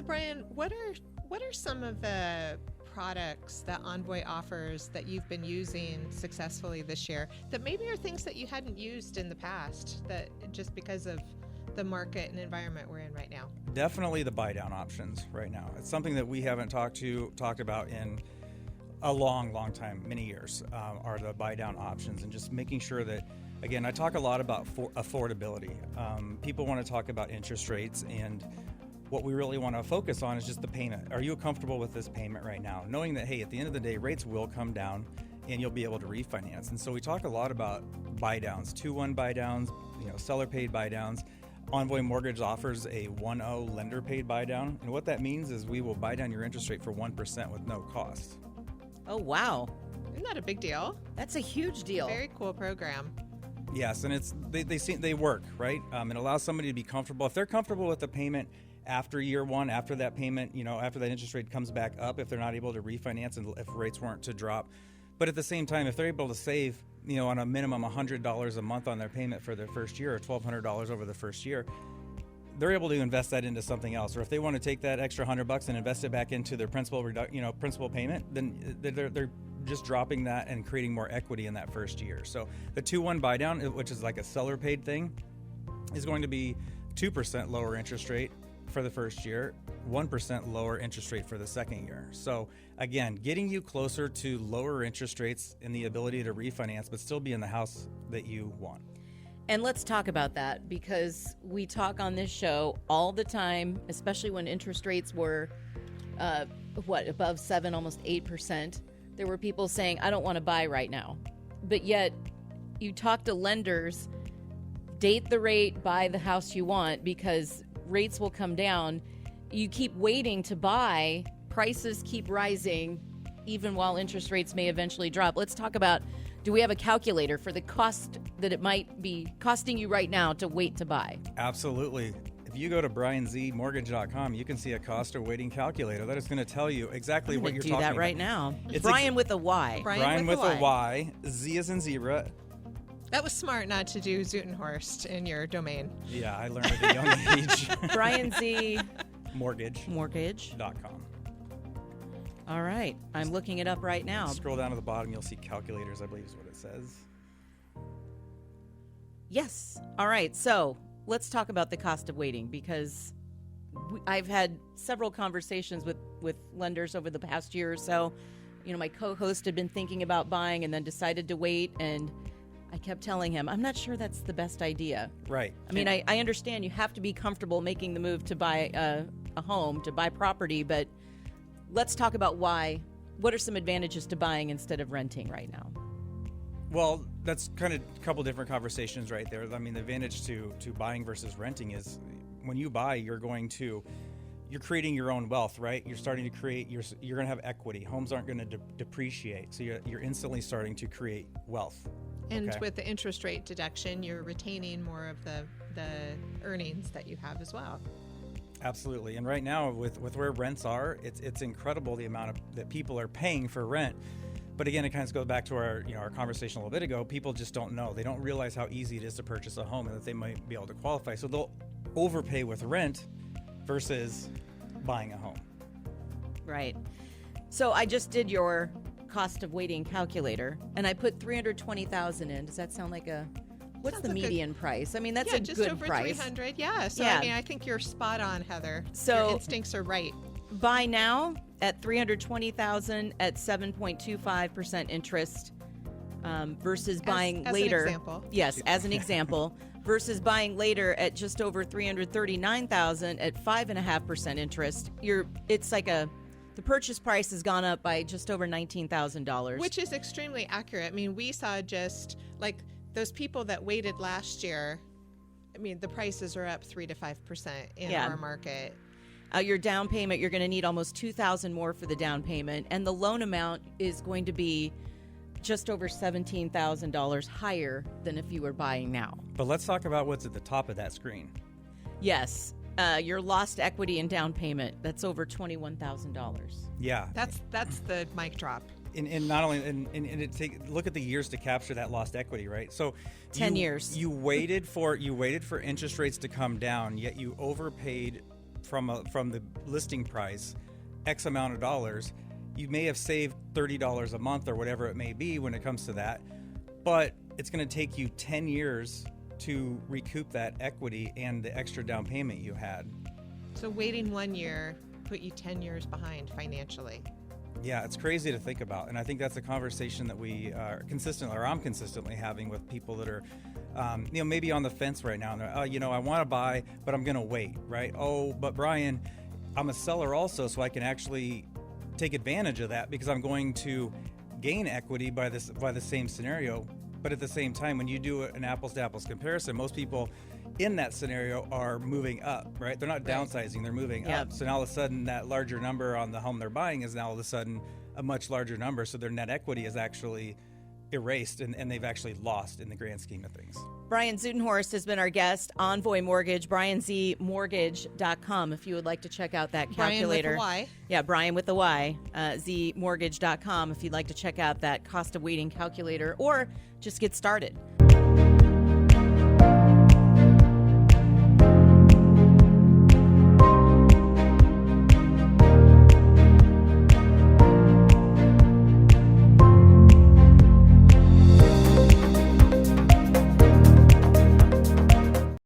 So Bryan, what are some of the products that Envoy offers that you've been using successfully this year that maybe are things that you hadn't used in the past, that just because of the market and environment we're in right now? Definitely the buy down options right now. It's something that we haven't talked about in a long time, many years, are the buy down options, and just making sure that, again, I talk a lot about affordability. People want to talk about interest rates, and what we really want to focus on is just the payment. Are you comfortable with this payment right now? Knowing that, hey, at the end of the day, rates will come down and you'll be able to refinance. And so we talk a lot about buy downs, 2-1 buy downs, seller paid buy downs. Envoy Mortgage offers a 1-0 lender paid buy down. And what that means is we will buy down your interest rate for 1% with no cost. Oh, wow. Isn't that a big deal? That's a huge deal. Very cool program. Yes, and they work, right? It allows somebody to be comfortable. If they're comfortable with the payment after year one, after that payment, after that interest rate comes back up, if they're not able to refinance and if rates weren't to drop. But at the same time, if they're able to save, on a minimum $100 a month on their payment for their first year, or $1,200 over the first year, they're able to invest that into something else. Or if they want to take that extra $100 and invest it back into their principal payment, then they're just dropping that and creating more equity in that first year. So the 2-1 buy down, which is like a seller paid thing, is going to be 2% lower interest rate for the first year, 1% lower interest rate for the second year. So again, getting you closer to lower interest rates and the ability to refinance, but still be in the house that you want. And let's talk about that, because we talk on this show all the time, especially when interest rates were, above 7, almost 8%. There were people saying, I don't want to buy right now. But yet you talk to lenders, date the rate, buy the house you want, because rates will come down. You keep waiting to buy, prices keep rising, even while interest rates may eventually drop. Let's talk about, do we have a calculator for the cost that it might be costing you right now to wait to buy? Absolutely. If you go to bryanzmortgage.com, you can see a cost of waiting calculator that is going to tell you exactly what you're talking about. Do that right now. It's Bryan with a Y. Bryan with a Y. Z as in zebra. That was smart not to do Zeutenhorst in your domain. Yeah, I learned at a young age. Bryan Z. Mortgage.com. All right. I'm looking it up right now. Scroll down to the bottom. You'll see calculators, I believe is what it says. Yes. All right. So let's talk about the cost of waiting, because I've had several conversations with lenders over the past year or so. My co-host had been thinking about buying and then decided to wait, and I kept telling him, I'm not sure that's the best idea. Right. I mean, I understand you have to be comfortable making the move to buy a home, to buy property, but let's talk about why. What are some advantages to buying instead of renting right now? Well, that's kind of a couple different conversations right there. I mean, the advantage to buying versus renting is when you buy, you're creating your own wealth, right? You're starting to create, you're going to have equity. Homes aren't going to depreciate. So you're instantly starting to create wealth. And with the interest rate deduction, you're retaining more of the earnings that you have as well. Absolutely. And right now, with where rents are, it's incredible the amount that people are paying for rent. But again, it kind of goes back to our conversation a little bit ago. People just don't know. They don't realize how easy it is to purchase a home and that they might be able to qualify. So they'll overpay with rent versus buying a home. Right. So I just did your cost of waiting calculator, and I put $320,000 in. Does that sound like what's the median price? I mean, that's a just good over price. 300. Yeah. So yeah. I mean, I think you're spot on, Heather. So your instincts are right. Buy now at $320,000 at 7.25% interest, versus buying later. As an example. Yes, as an example. Versus buying later at just over $339,000 at 5.5% interest. It's like the purchase price has gone up by just over $19,000. Which is extremely accurate. I mean, we saw just like those people that waited last year. I mean, the prices are up 3 to 5% in our market. Your down payment, you're going to need almost $2,000 more for the down payment, and the loan amount is going to be just over $17,000 higher than if you were buying now. But let's talk about what's at the top of that screen. Yes. Your lost equity and down payment, that's over $21,000. Yeah. That's the mic drop. And not only look at the years to capture that lost equity, right? So 10 years. You waited for interest rates to come down, yet you overpaid from the listing price X amount of dollars, you may have saved $30 a month or whatever it may be when it comes to that, but it's going to take you 10 years to recoup that equity and the extra down payment you had. So waiting 1 year put you 10 years behind financially. Yeah, it's crazy to think about, and I think that's a conversation that we are consistently, or I'm consistently having with people that are, maybe on the fence right now. And they're, I want to buy, but I'm going to wait, right? Oh, but Bryan, I'm a seller also, so I can actually take advantage of that because I'm going to gain equity by the same scenario. But at the same time, when you do an apples to apples comparison, most people in that scenario are moving up, right? They're not downsizing, they're moving up. So now all of a sudden that larger number on the home they're buying is now all of a sudden a much larger number. So their net equity is actually erased and they've actually lost in the grand scheme of things. Bryan Zeutenhorst has been our guest. Envoy Mortgage, BryanZMortgage.com if you would like to check out that calculator. Bryan with a Y. Yeah, Bryan with the Y, ZMortgage.com if you'd like to check out that cost of waiting calculator or just get started.